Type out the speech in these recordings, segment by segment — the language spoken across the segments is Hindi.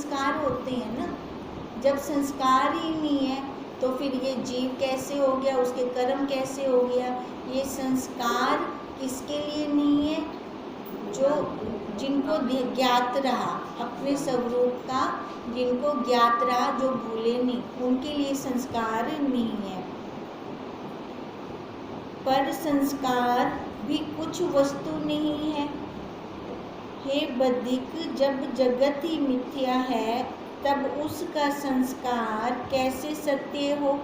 संस्कार होते हैं ना। जब संस्कार ही नहीं है तो फिर ये जीव कैसे हो गया, उसके कर्म कैसे हो गया। ये संस्कार किसके लिए नहीं है? जो जिनको ज्ञात रहा अपने स्वरूप का, जिनको ज्ञात रहा, जो भूले नहीं, उनके लिए संस्कार नहीं है। पर संस्कार भी कुछ वस्तु नहीं है। हे बधिक, जब जगत ही मिथ्या है तब उसका संस्कार कैसे सत्य हो?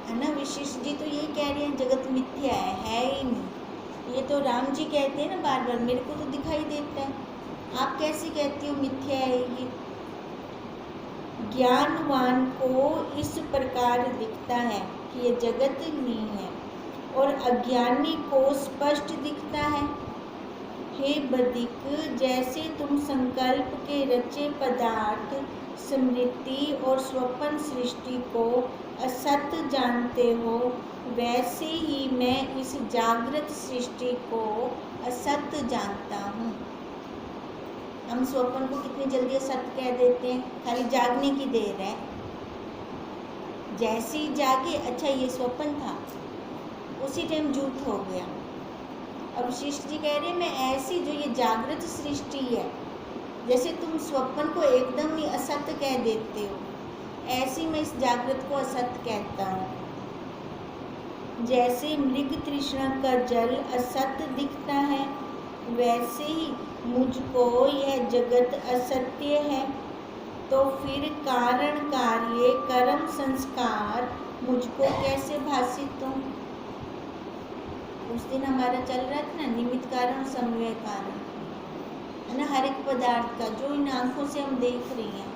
है ना। विशिष्ट जी तो यही कह रहे हैं जगत मिथ्या है ही नहीं। ये तो राम जी कहते हैं ना बार बार, मेरे को तो दिखाई देता है, आप कैसे कहती हो मिथ्या है ये? ज्ञानवान को इस प्रकार दिखता है कि ये जगत नहीं है, और अज्ञानी को स्पष्ट दिखता है। हे बधिक, जैसे तुम संकल्प के रचे पदार्थ, स्मृति और स्वप्न सृष्टि को असत जानते हो, वैसे ही मैं इस जागृत सृष्टि को असत जानता हूँ। हम स्वप्न को कितनी जल्दी असत कह देते हैं, खाली जागने की देर है। जैसे ही जागे, अच्छा ये स्वप्न था, उसी टाइम झूठ हो गया। अब शिष्ट जी कह रहे हैं मैं ऐसी जो ये जागृत सृष्टि है, जैसे तुम स्वप्न को एकदम ही असत कह देते हो, ऐसी मैं इस जागृत को असत कहता हूँ। जैसे मृग तृष्णा का जल असत दिखता है, वैसे ही मुझको यह जगत असत्य है। तो फिर कारण कार्य कर्म संस्कार मुझको कैसे भाषित हो? उस दिन हमारा चल रहा था ना निमित्त कारण समन्वय कारण, है ना। हर एक पदार्थ का जो इन आँखों से हम देख रही हैं,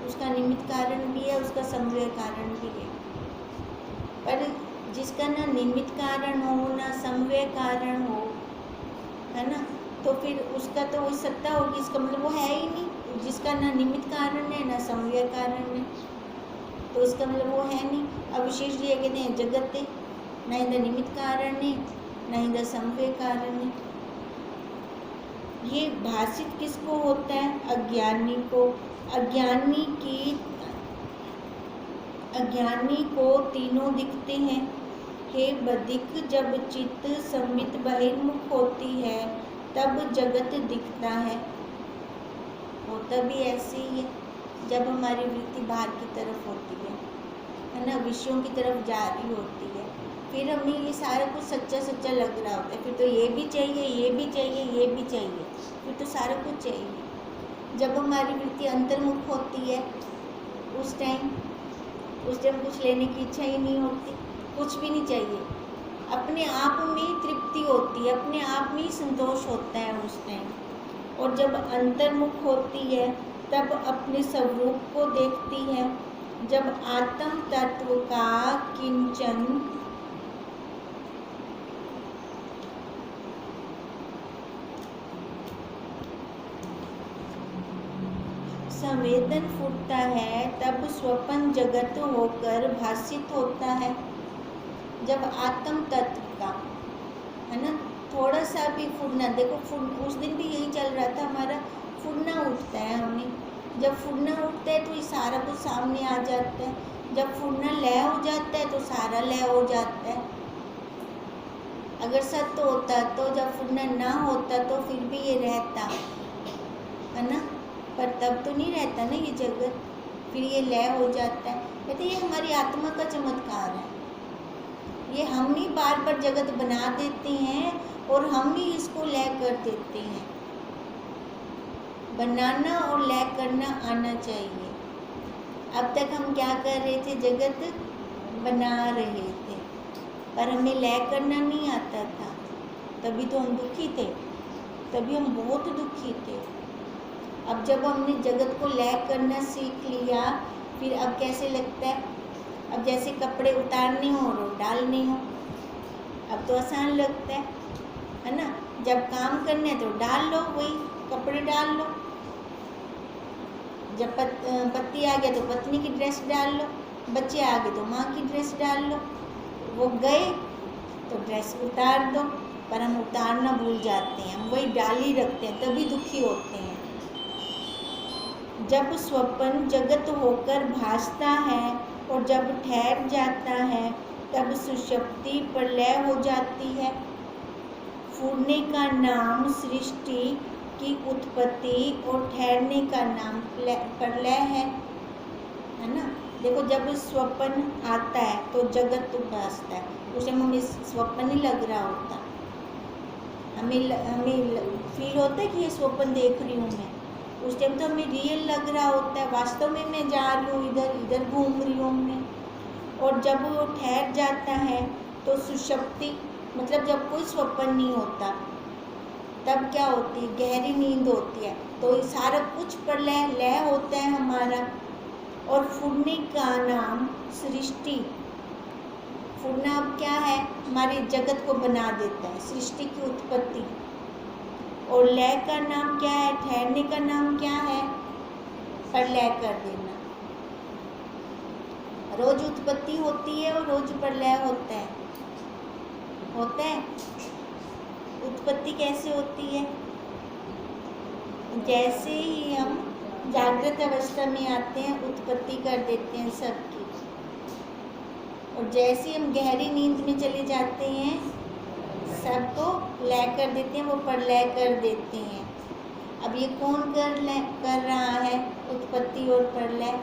उसका निमित्त कारण भी है, उसका समन्वय कारण भी है। पर जिसका ना निमित्त कारण हो ना समन्वय कारण हो, है ना, तो फिर उसका तो वही सत्ता होगी, इसका मतलब वो है ही नहीं। जिसका ना निमित्त कारण है ना समन्वय कारण है, तो इसका मतलब वो है नहीं। अब विशेष ये कहते हैं जगत है, ना इधर निमित्त कारण है ना इधर समन्वय कारण है। ये भाषित किसको होता है? अज्ञानी को। अज्ञानी को तीनों दिखते हैं। हे बधिक, जब चित्त सम्मित बहिर्मुख होती है तब जगत दिखता है। होता भी ऐसे ही है, जब हमारी वृत्ति बाहर की तरफ होती है ना, विषयों की तरफ जा रही होती है, फिर हमें ये सारा कुछ सच्चा सच्चा लग रहा होता है। फिर तो ये भी चाहिए, ये भी चाहिए, ये भी चाहिए, फिर तो सारा कुछ चाहिए। जब हमारी वृत्ति अंतर्मुख होती है, उस टाइम कुछ लेने की इच्छा ही नहीं होती, कुछ भी नहीं चाहिए। अपने आप में ही तृप्ति होती है, अपने आप में ही संतोष होता है उस टाइम। और जब अंतर्मुख होती है तब अपने स्वरूप को देखती है। जब आत्म तत्व का किंचन संवेदन फूटता है तब स्वप्न जगत होकर भाषित होता है। जब आत्म तत्व का, है ना, थोड़ा सा भी फूटना, देखो उस दिन भी यही चल रहा था हमारा, फूटना उठता है हमें। जब फूटना उठता है तो ये सारा कुछ सामने आ जाता है। जब फूटना लय हो जाता है तो सारा लय हो जाता है। अगर सत्य होता तो, जब फूटना ना होता तो फिर भी ये रहता, है ना, पर तब तो नहीं रहता ना ये जगत, फिर ये लय हो जाता है। कहते ये हमारी आत्मा का चमत्कार है। ये हम ही बार बार जगत बना देते हैं और हम ही इसको लय कर देते हैं। बनाना और लय करना आना चाहिए। अब तक हम क्या कर रहे थे? जगत बना रहे थे, पर हमें लय करना नहीं आता था। तभी तो हम दुखी थे, तभी हम बहुत दुखी थे। अब जब हमने जगत को लय करना सीख लिया, फिर अब कैसे लगता है? अब जैसे कपड़े उतारने हो और डालने हो, अब तो आसान लगता है ना। जब काम करना है तो डाल लो, वही कपड़े डाल लो। जब पति आ गया तो पत्नी की ड्रेस डाल लो, बच्चे आ गए तो माँ की ड्रेस डाल लो, वो गए तो ड्रेस उतार दो। पर हम उतारना भूल जाते हैं, हम वही डाल ही रखते हैं, तभी दुखी होते हैं। जब स्वप्न जगत होकर भासता है और जब ठहर जाता है तब सुषुप्ति प्रलय हो जाती है। फूटने का नाम सृष्टि की उत्पत्ति और ठहरने का नाम प्रलय है ना। देखो, जब स्वप्न आता है तो जगत तो भासता है, उस टाइम हमें स्वप्न नहीं लग रहा होता, हमें फील होता है कि ये स्वप्न देख रही हूँ मैं, उस टाइम तो हमें रियल लग रहा होता है, वास्तव में मैं जा रही हूँ, इधर इधर घूम रही हूँ मैं। और जब वो ठहर जाता है तो सुषुप्ति, मतलब जब कोई स्वप्न नहीं होता तब क्या होती है, गहरी नींद होती है, तो सारा कुछ प्रलय लय होता है हमारा। और फूटने का नाम सृष्टि, फूटना अब क्या है, हमारे जगत को बना देता है, सृष्टि की उत्पत्ति। और लय का नाम क्या है, ठहरने का नाम क्या है, प्रलय कर देना। रोज उत्पत्ति होती है और रोज प्रलय होता है, उत्पत्ति कैसे होती है, जैसे ही हम जागृत अवस्था में आते हैं उत्पत्ति कर देते हैं सबकी, और जैसे ही हम गहरी नींद में चले जाते हैं सबको लय कर देते हैं, वो प्रलय कर देते हैं। अब ये कौन कर रहा है, उत्पत्ति और प्रलय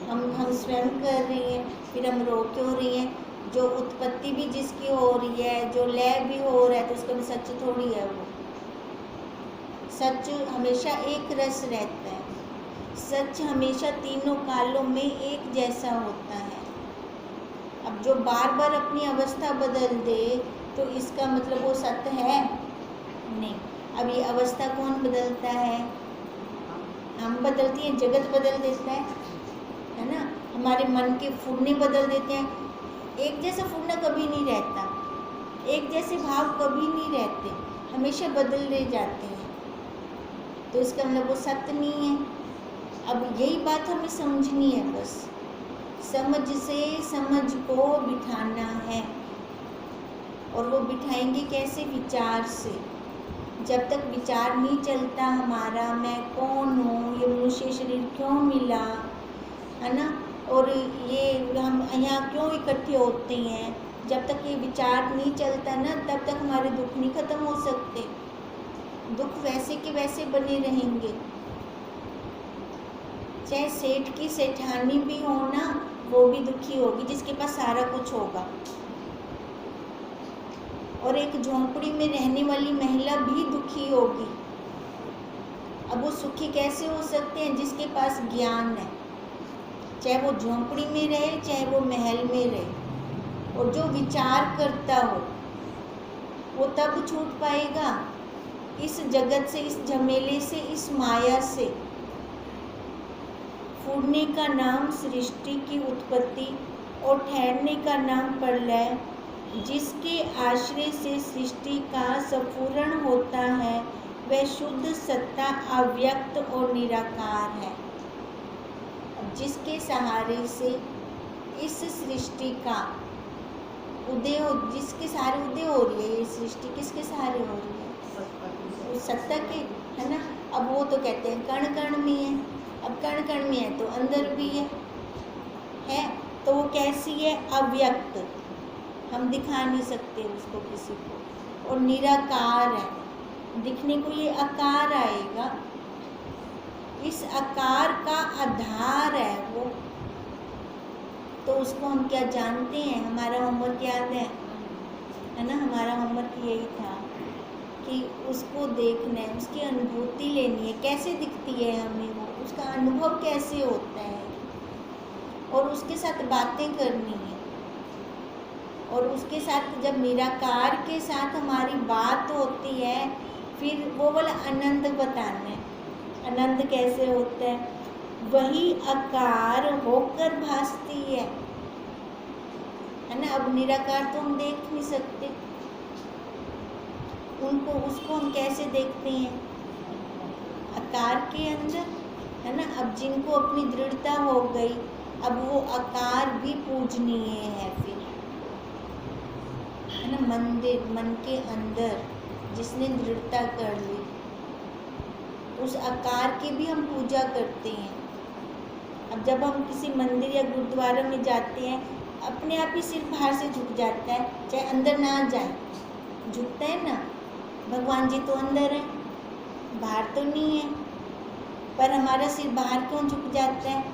हम स्वयं कर रही हैं। फिर हम रो क्यों रही हैं, जो उत्पत्ति भी जिसकी हो रही है, जो लय भी हो रहा है, तो उसका भी सच थोड़ी है। वो सच हमेशा एक रस रहता है, सच हमेशा तीनों कालों में एक जैसा होता है। अब जो बार बार अपनी अवस्था बदल दे तो इसका मतलब वो सत्य है नहीं। अब ये अवस्था कौन बदलता है, हम बदलती हैं, जगत बदल देता है ना। हमारे मन के फूटने बदल देते हैं, एक जैसा फूटना कभी नहीं रहता, एक जैसे भाव कभी नहीं रहते, हमेशा बदल रह जाते हैं, तो इसका मतलब वो सत्य नहीं है। अब यही बात हमें समझनी है, बस समझ से समझ को बिठाना है। और वो बिठाएंगे कैसे, विचार से। जब तक विचार नहीं चलता हमारा, मैं कौन हूँ, ये मनुष्य शरीर क्यों मिला, है ना, और ये हम यहाँ क्यों इकट्ठे होते हैं, जब तक ये विचार नहीं चलता ना, तब तक हमारे दुख नहीं खत्म हो सकते। दुख वैसे के वैसे बने रहेंगे। चाहे सेठ की सेठानी भी हो ना, वो भी दुखी होगी, जिसके पास सारा कुछ होगा। और एक झोंपड़ी में रहने वाली महिला भी दुखी होगी। अब वो सुखी कैसे हो सकते हैं, जिसके पास ज्ञान है, चाहे वो झोंपड़ी में रहे चाहे वो महल में रहे। और जो विचार करता हो वो तब छूट पाएगा इस जगत से, इस झमेले से, इस माया से। फूटने का नाम सृष्टि की उत्पत्ति और ठहरने का नाम प्रलय। जिसके आश्रय से सृष्टि का स्फुरण होता है वह शुद्ध सत्ता अव्यक्त और निराकार है। जिसके सहारे से इस सृष्टि का उदय हो, जिसके सहारे उदय हो रही है ये सृष्टि, किसके सहारे हो रही है, उस सत्ता के, है ना। अब वो तो कहते हैं कण कण में है, अब कण कण में है तो अंदर भी है, तो वो कैसी है, अव्यक्त, हम दिखा नहीं सकते उसको किसी को, और निराकार है, दिखने को ये आकार आएगा, इस आकार का आधार है वो, तो उसको हम क्या जानते हैं, हमारा होमवर्क याद है ना, हमारा होमवर्क यही था कि उसको देखना है, उसकी अनुभूति लेनी है, कैसे दिखती है हमें वो, उसका अनुभव कैसे होता है, और उसके साथ बातें करनी है। और उसके साथ जब निराकार के साथ हमारी बात होती है, फिर वो वाला आनंद बताना है। आनंद कैसे होता है, वही आकार होकर भासती है ना। अब निराकार तो हम देख नहीं सकते उनको, उसको हम कैसे देखते हैं, आकार के अंदर, है ना। अब जिनको अपनी दृढ़ता हो गई, अब वो आकार भी पूजनीय है फिर, है ना। मंदिर मन के अंदर जिसने दृढ़ता कर ली, उस आकार की भी हम पूजा करते हैं। अब जब हम किसी मंदिर या गुरुद्वारा में जाते हैं, अपने आप ही सिर बाहर से झुक जाता है, चाहे अंदर ना जाए, झुकता है ना। भगवान जी तो अंदर है, बाहर तो नहीं है, पर हमारा सिर बाहर क्यों झुक जाता है?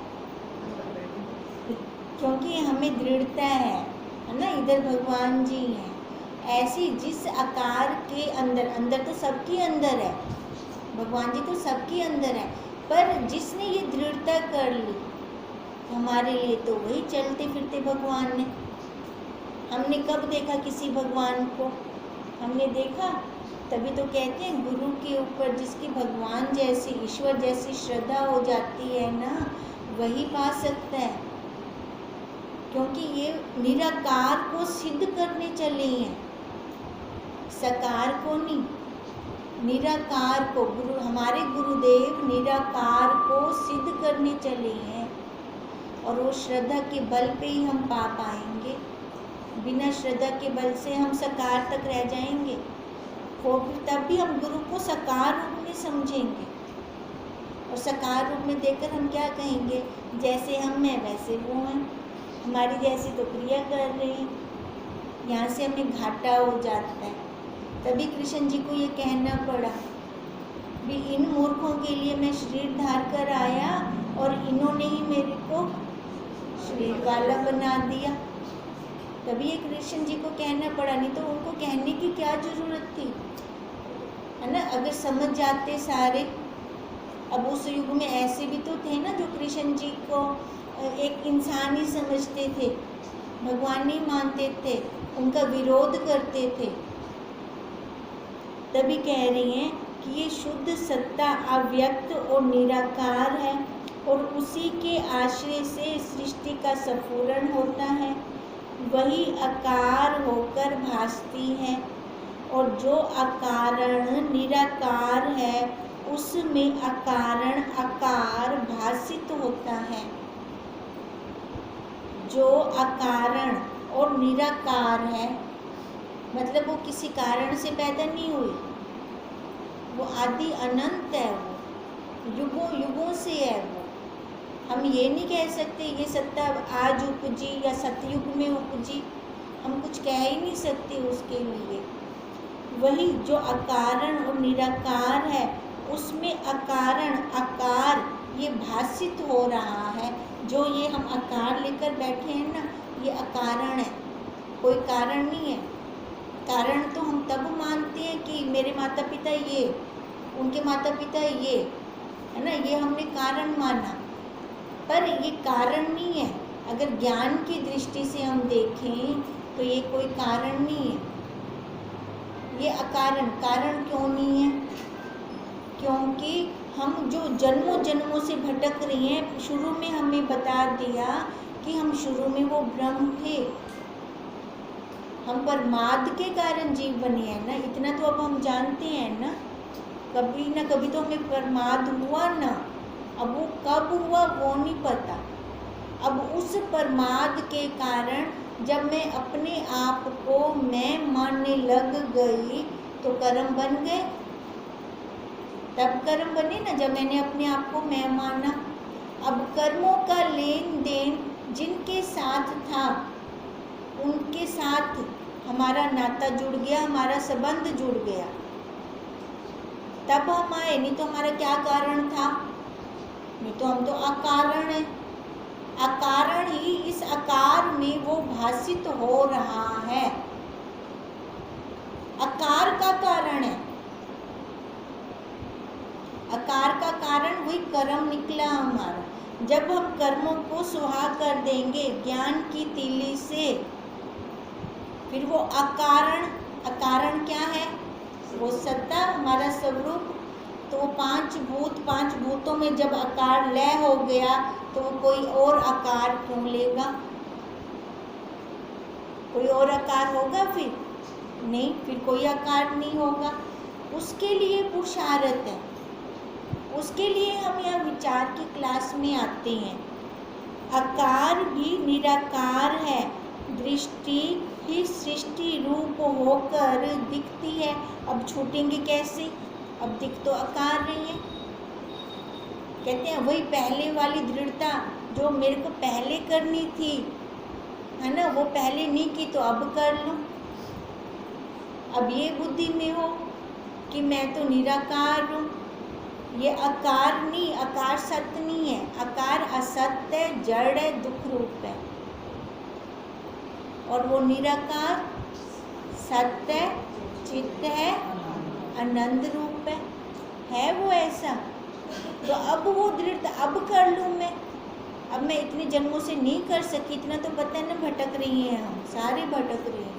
क्योंकि हमें दृढ़ता है ना, इधर भगवान जी हैं। ऐसी जिस आकार के अंदर, अंदर तो सबके अंदर है, भगवान जी तो सबके अंदर है, पर जिसने ये दृढ़ता कर ली हमारे लिए, तो वही चलते फिरते भगवान ने। हमने कब देखा किसी भगवान को? हमने देखा तभी तो कहते हैं गुरु के ऊपर जिसकी भगवान जैसी, ईश्वर जैसी श्रद्धा हो जाती है ना, वही पा सकता है। क्योंकि ये निराकार को सिद्ध करने चले हैं, साकार को नहीं, निराकार को। गुरु, हमारे गुरुदेव निराकार को सिद्ध करने चले हैं, और वो श्रद्धा के बल पे ही हम पा पाएंगे। बिना श्रद्धा के बल से हम साकार तक रह जाएंगे, वो तब भी हम गुरु को साकार रूप में समझेंगे। और साकार रूप में देखकर हम क्या कहेंगे? जैसे हम हैं वैसे वो हैं, हमारी जैसी तो क्रिया कर रहे हैं। यहाँ से हमें घाटा हो जाता है। तभी कृष्ण जी को ये कहना पड़ा भी इन मूर्खों के लिए मैं शरीर धार कर आया, और इन्होंने ही मेरे को शरीर वाला बना दिया। तभी ये कृष्ण जी को कहना पड़ा, नहीं तो उनको कहने की क्या जरूरत थी, है ना। अगर समझ जाते सारे। अब उस युग में ऐसे भी तो थे ना जो कृष्ण जी को एक इंसान ही समझते थे, भगवान नहीं मानते थे, उनका विरोध करते थे। तभी कह रही हैं कि ये शुद्ध सत्ता अव्यक्त और निराकार है, और उसी के आश्रय से सृष्टि का स्फुरण होता है। वही आकार होकर भासती है, और जो अकारण निराकार है उसमें अकारण आकार भासित होता है। जो अकारण और निराकार है, मतलब वो किसी कारण से पैदा नहीं हुई, वो आदि अनंत है, वो युगों युगों से है। वो हम ये नहीं कह सकते ये सत्ता आज उपजी या सतयुग में उपजी, हम कुछ कह ही नहीं सकते उसके लिए। वही जो अकारण और निराकार है, उसमें अकारण आकार ये भासित हो रहा है। जो ये हम आकार लेकर बैठे हैं ना, ये अकारण है, कोई कारण नहीं है। कारण तो हम तब मानते हैं कि मेरे माता पिता ये, उनके माता पिता ये, है ना, ये हमने कारण माना, पर ये कारण नहीं है। अगर ज्ञान की दृष्टि से हम देखें तो ये कोई कारण नहीं है, ये अकारण। कारण क्यों नहीं है? क्योंकि हम जो जन्मों जन्मों से भटक रही हैं, शुरू में हमें बता दिया कि हम शुरू में वो ब्रह्म थे, हम परमाद के कारण जीव बने हैं ना, इतना तो अब हम जानते हैं ना। कभी ना कभी तो हमें परमाद हुआ ना, अब वो कब हुआ वो नहीं पता। अब उस परमाद के कारण जब मैं अपने आप को मैं मानने लग गई तो कर्म बन गए। तब कर्म बने ना जब मैंने अपने आप को मैं माना। अब कर्मों का लेन देन जिनके साथ था उनके साथ हमारा नाता जुड़ गया, हमारा संबंध जुड़ गया, तब हम आए। नहीं तो हमारा क्या कारण था? नहीं तो हम तो अकारण है। अकारण ही इस आकार में वो भासित हो रहा है, आकार का कारण है। आकार का कारण वही कर्म निकला हमारा। जब हम कर्मों को सुहा कर देंगे ज्ञान की तीली से, फिर वो अकारण, अकारण क्या है? वो सत्ता, हमारा स्वरूप। तो वो पांच भूतों में जब आकार लय हो गया तो वो कोई और आकार क्यों लेगा? कोई और आकार होगा फिर? नहीं, फिर कोई आकार नहीं होगा। उसके लिए पुरुषार्थ है, उसके लिए हम यहाँ विचार की क्लास में आते हैं। आकार भी निराकार है, दृष्टि ही सृष्टि रूप होकर दिखती है। अब छूटेंगे कैसे? अब दिख तो आकार रही है, कहते हैं वही पहले वाली दृढ़ता जो मेरे को पहले करनी थी, है ना, वो पहले नहीं की तो अब कर लूं। अब ये बुद्धि में हो कि मैं तो निराकार हूँ। ये आकार नहीं, आकार सत्य नहीं है, आकार असत्य है, जड़ है, दुख रूप है। और वो निराकार सत्य है, चित्त है, आनंद रूप है वो ऐसा। तो अब वो दृढ़ता अब कर लूँ मैं। अब मैं इतने जन्मों से नहीं कर सकी, इतना तो पता है ना, भटक रही हैं हम सारे, भटक रहे हैं।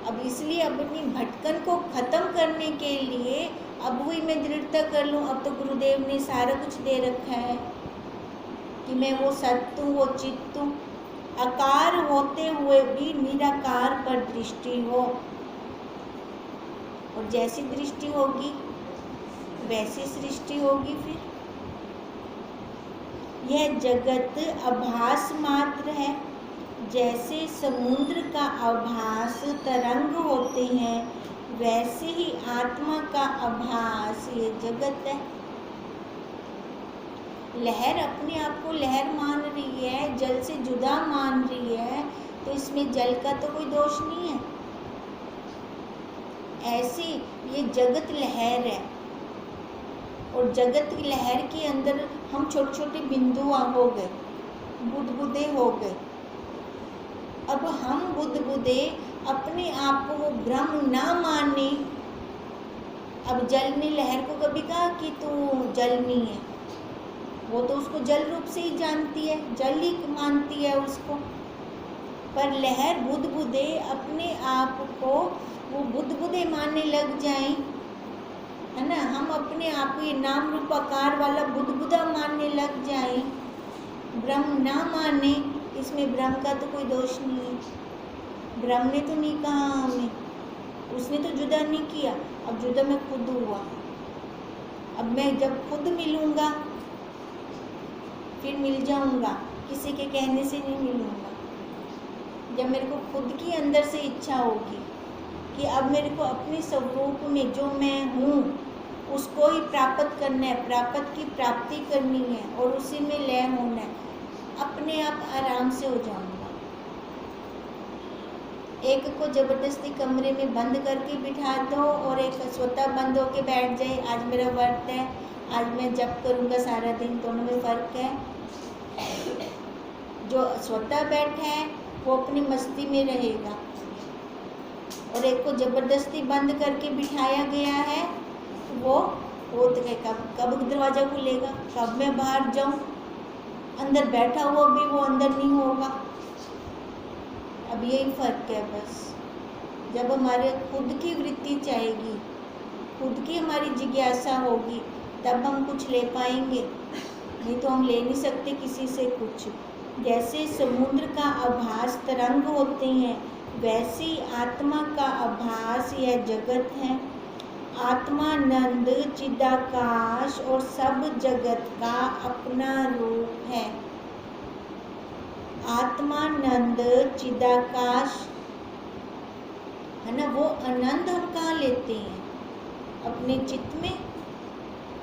अब इसलिए अपनी भटकन को खत्म करने के लिए अब वही मैं दृढ़ता कर लूँ। अब तो गुरुदेव ने सारा कुछ दे रखा है कि मैं वो सत्य हूँ, वो चित्त हूँ। आकार होते हुए भी निराकार पर दृष्टि हो, और जैसी दृष्टि होगी वैसी सृष्टि होगी। फिर यह जगत आभास मात्र है। जैसे समुद्र का आभास तरंग होते हैं, वैसे ही आत्मा का आभास ये जगत है। लहर अपने आप को लहर मान रही है, जल से जुदा मान रही है, तो इसमें जल का तो कोई दोष नहीं है। ऐसी ये जगत लहर है, और जगत की लहर के अंदर हम छोटे छोटे बिंदु हो गए, बुदबुदे हो गए। अब हम बुदबुदे अपने आप को वो ब्रह्म ना माने। अब जल ने लहर को कभी कहा कि तू जल नहीं है, वो तो उसको जल रूप से ही जानती है, जल ही मानती है उसको। पर लहर बुदबुदे अपने आप को वो बुदबुदे मानने लग जाएं, है ना, हम अपने आप को ये नाम रूप आकार वाला बुदबुदा मानने लग जाएं, ब्रह्म ना माने। इसमें ब्रह्म का तो कोई दोष नहीं है। ब्रह्म ने तो नहीं कहा हमें, उसने तो जुदा नहीं किया। अब जुदा मैं खुद हुआ। अब मैं जब खुद मिलूँगा फिर मिल जाऊँगा, किसी के कहने से नहीं मिलूँगा। जब मेरे को खुद की अंदर से इच्छा होगी कि अब मेरे को अपने स्वरूप में जो मैं हूँ उसको ही प्राप्त करना है, प्राप्त की प्राप्ति करनी है और उसी में लय होना है, अपने आप आराम से हो जाऊँगा। एक को ज़बरदस्ती कमरे में बंद करके बिठा दो और एक स्वतः बंद होके बैठ जाए, आज मेरा व्रत है, आज मैं जप करूँगा सारा दिन, दोनों में फ़र्क है। जो स्वतः बैठा है वो अपनी मस्ती में रहेगा, और एक को ज़बरदस्ती बंद करके बिठाया गया है, वो कब दरवाज़ा खुलेगा, कब मैं बाहर जाऊँ। अंदर बैठा हुआ भी वो अंदर नहीं होगा। अब यही फ़र्क है बस। जब हमारे खुद की वृत्ति चाहेगी, खुद की हमारी जिज्ञासा होगी, तब हम कुछ ले पाएंगे, नहीं तो हम ले नहीं सकते किसी से कुछ। जैसे समुद्र का आभास तरंग होते हैं, वैसी आत्मा का आभास यह जगत है। आत्मानंद चिदाकाश और सब जगत का अपना रूप है। आत्मानंद चिदाकाश है ना, वो आनंद हम कहाँ लेते हैं? अपने चित्त में,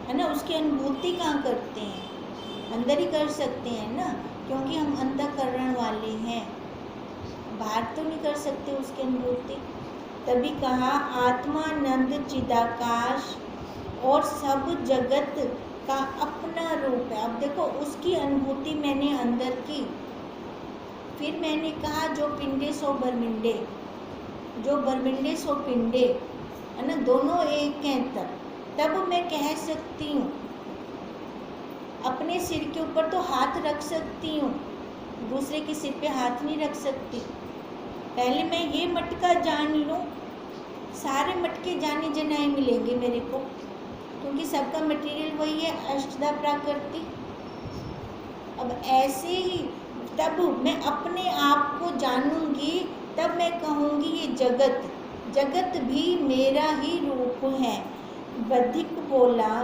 है ना। उसकी अनुभूति कहाँ करते हैं? अंदर ही कर सकते हैं ना, क्योंकि हम अंतःकरण वाले हैं, बाहर तो नहीं कर सकते उसकी अनुभूति। तभी कहा आत्मानंद चिदाकाश और सब जगत का अपना रूप है। अब देखो उसकी अनुभूति मैंने अंदर की, फिर मैंने कहा जो पिंडे सो बरमिंडे, जो बरमिंडे सो पिंडे, है ना, दोनों एक हैं। तब मैं कह सकती हूँ, अपने सिर के ऊपर तो हाथ रख सकती हूँ, दूसरे के सिर पे हाथ नहीं रख सकती। पहले मैं ये मटका जान लूँ, सारे मटके जाने जनाए मिलेंगे मेरे को, क्योंकि सबका मटेरियल वही है, अष्टधा प्रकृति। अब ऐसे ही तब मैं अपने आप को जानूंगी, तब मैं कहूँगी ये जगत, जगत भी मेरा ही रूप है। बधिक बोला,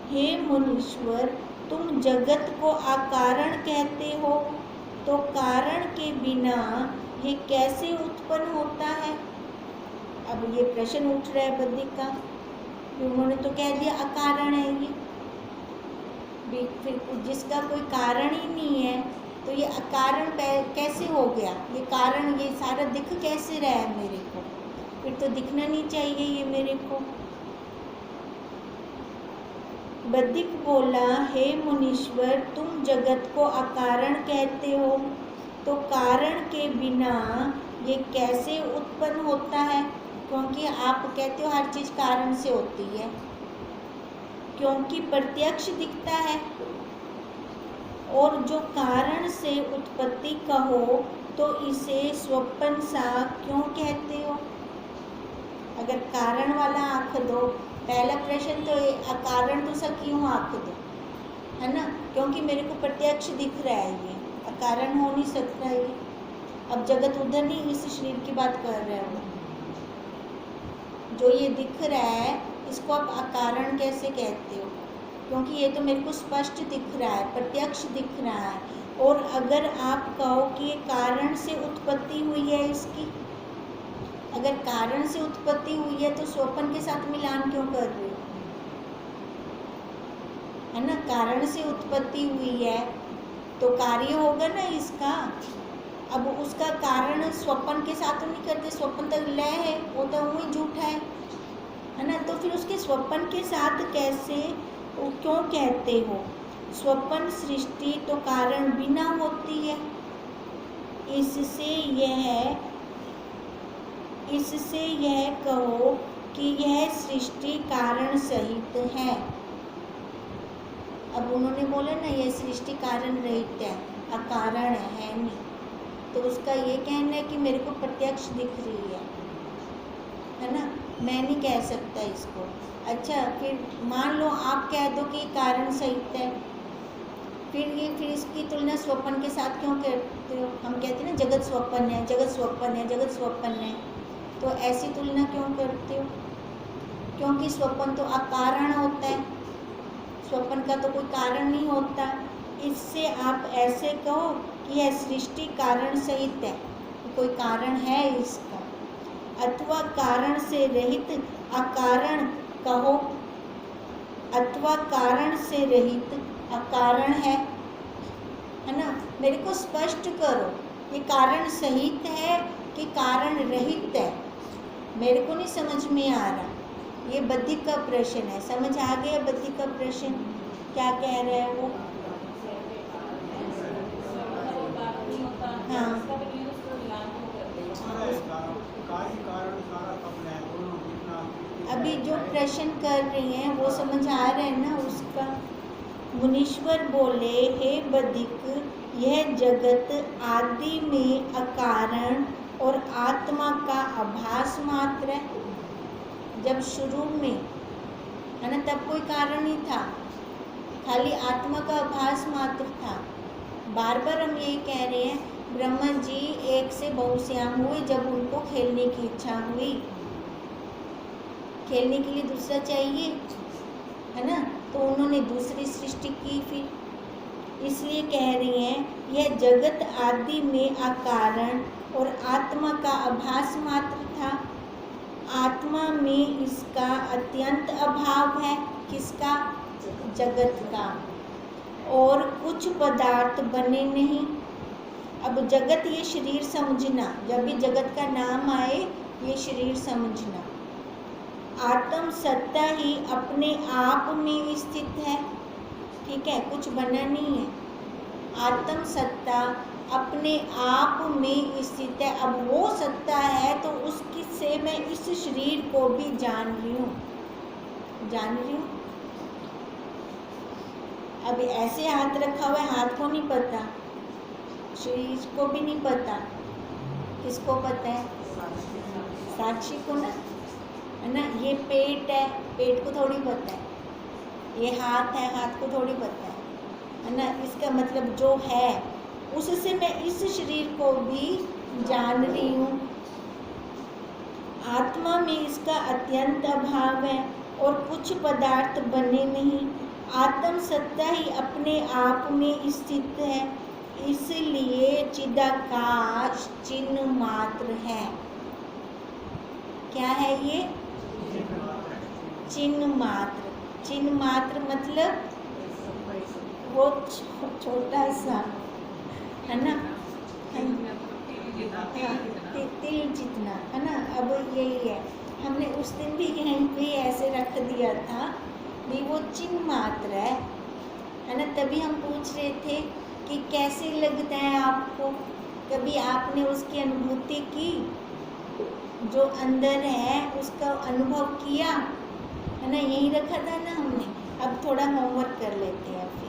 हे मुनीश्वर, तुम जगत को अकारण कहते हो, तो कारण के बिना ये कैसे उत्पन्न होता है? अब ये प्रश्न उठ रहा है बधिक का, उन्होंने तो कह दिया अकारण है ये, फिर जिसका कोई कारण ही नहीं है तो ये अकारण कैसे हो गया? ये कारण, ये सारा दिख कैसे रहा है मेरे को? फिर तो दिखना नहीं चाहिए ये मेरे को। बद्रिक बोला, हे मुनीश्वर, तुम जगत को अकारण कहते हो, तो कारण के बिना ये कैसे उत्पन्न होता है? क्योंकि आप कहते हो हर चीज़ कारण से होती है, क्योंकि प्रत्यक्ष दिखता है। और जो कारण से उत्पत्ति कहो तो इसे स्वप्न सा क्यों कहते हो? अगर कारण वाला आँख दो, पहला प्रश्न तो अकारण तो सा क्यों आँख दो, है ना? क्योंकि मेरे को प्रत्यक्ष दिख रहा है, ये अकारण हो नहीं सकता ये। अब जगत उधर नहीं, इस शरीर की बात कर रहे हो। जो ये दिख रहा है इसको आप अकारण कैसे कहते हो? क्योंकि ये तो मेरे को स्पष्ट दिख रहा है, प्रत्यक्ष दिख रहा है। और अगर आप कहो कि ये कारण से उत्पत्ति हुई है इसकी, अगर कारण से उत्पत्ति हुई है तो स्वप्न के साथ मिलान क्यों कर रहे हो? है ना? कारण से उत्पत्ति हुई है तो कार्य होगा ना इसका। अब उसका कारण स्वप्न के साथ तो नहीं करते, स्वप्न तक लय है, वो तो वही झूठा है ना? तो फिर उसके स्वप्न के साथ कैसे, वो क्यों कहते हो? स्वप्न सृष्टि तो कारण बिना होती है। इससे यह कहो कि यह सृष्टि कारण सहित है। अब उन्होंने बोला ना यह सृष्टि कारण रहित है, अकारण है नहीं, तो उसका ये कहना है कि मेरे को प्रत्यक्ष दिख रही है ना? मैं नहीं कह सकता इसको। अच्छा, फिर मान लो आप कह दो कि कारण सहित है, फिर इसकी तुलना स्वप्न के साथ क्यों करते हो? हम कहते हैं ना जगत स्वप्न है, जगत स्वप्न है, जगत स्वप्न है, तो ऐसी तुलना क्यों करते हो? क्योंकि स्वप्न तो अकारण होता है, स्वप्न का तो कोई कारण नहीं होता। इससे आप ऐसे कहो कि यह सृष्टि कारण सहित है, कोई कारण है इसका, अथवा कारण से रहित अकारण कहो, अथवा कारण से रहित अकारण है ना? मेरे को स्पष्ट करो, ये कारण सहित है कि कारण रहित है? मेरे को नहीं समझ में आ रहा। ये बद्रिक का प्रश्न है, समझ आ गया? बद्रिक का प्रश्न क्या कह रहे हैं वो? हाँ, अभी जो प्रश्न कर रही हैं वो समझ आ रहे हैं ना उसका? मुनीश्वर बोले, हे बद्रिक, यह जगत आदि में अकारण और आत्मा का आभास मात्र है। जब शुरू में है ना, तब कोई कारण नहीं था, खाली आत्मा का आभास मात्र था। बार बार हम यही कह रहे हैं, ब्रह्मा जी एक से बहुश्याम हुए जब उनको खेलने की इच्छा हुई, खेलने के लिए दूसरा चाहिए, है ना? तो उन्होंने दूसरी सृष्टि की। फिर इसलिए कह रही हैं, यह जगत आदि में अकारण और आत्मा का आभास मात्र था। आत्मा में इसका अत्यंत अभाव है। किसका? जगत का। और कुछ पदार्थ बने नहीं। अब जगत, ये शरीर समझना, जब भी जगत का नाम आए ये शरीर समझना। आत्म सत्ता ही अपने आप में स्थित है, ठीक है, कुछ बना नहीं है। आत्म सत्ता अपने आप में स्थित है। अब वो सत्ता है तो उसकी से मैं इस शरीर को भी जान रही हूँ। अब ऐसे हाथ रखा हुआ है, हाथ को नहीं पता, शरीर को भी नहीं पता। किसको पता है? साक्षी को ना, है ना? ये पेट है, पेट को थोड़ी पता है। ये हाथ है, हाथ को थोड़ी पता है ना? इसका मतलब जो है उससे मैं इस शरीर को भी जान रही हूँ। आत्मा में इसका अत्यंत अभाव है और कुछ पदार्थ बने नहीं। आत्म सत्ता ही अपने आप में स्थित है, इसलिए चिदाकाश चिन्ह मात्र है। क्या है ये? चिन्ह मात्र। चिन्ह मात्र मतलब बहुत छोटा सा, है ना। तिल जितना, है ना। अब यही है, हमने उस दिन भी कहीं पे ऐसे रख दिया था भी, वो चिन्ह मात्र है ना। तभी हम पूछ रहे थे कि कैसे लगता है आपको, कभी आपने उसकी अनुभूति की, जो अंदर है उसका अनुभव किया, है ना। यही रखा था ना हमने। अब थोड़ा होमवर्क कर लेते हैं।